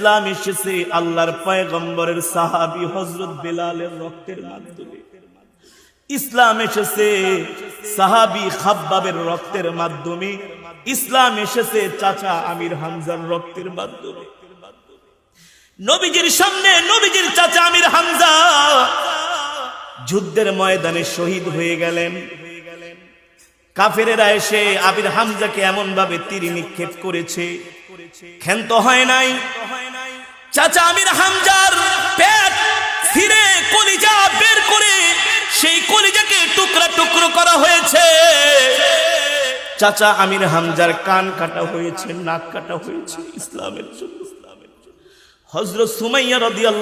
ইসলাম এসেছে আল্লাহর পয়গম্বরের সাহাবী হযরত বেলালের রক্তের মাধ্যমে। ইসলাম এসেছে সাহাবী খাব্বাবের রক্তের মাধ্যমে। ইসলাম এসেছে চাচা আমির হামজার রক্তের মাধ্যমে। নবীজির সামনে নবীজির চাচা আমির হামজা যুদ্ধের ময়দানে শহীদ হয়ে গেলেন। কাফেরেরা এসে আমির হামজাকে এমন ভাবে তীর নিক্ষেপ করেছে, ক্ষান্ত হয় নাই। চাচা আমির হামজার পেট ছিঁড়ে কলিজা বের করে সেই কলিজাকে টুকরা টুকরো করা হয়েছে। চাচা আমির হামজার কান কাটা হয়েছে, নাক কাটা হয়েছে ইসলামের জন্য। হযরত সুমাইয়া রাদিয়াল্লাহু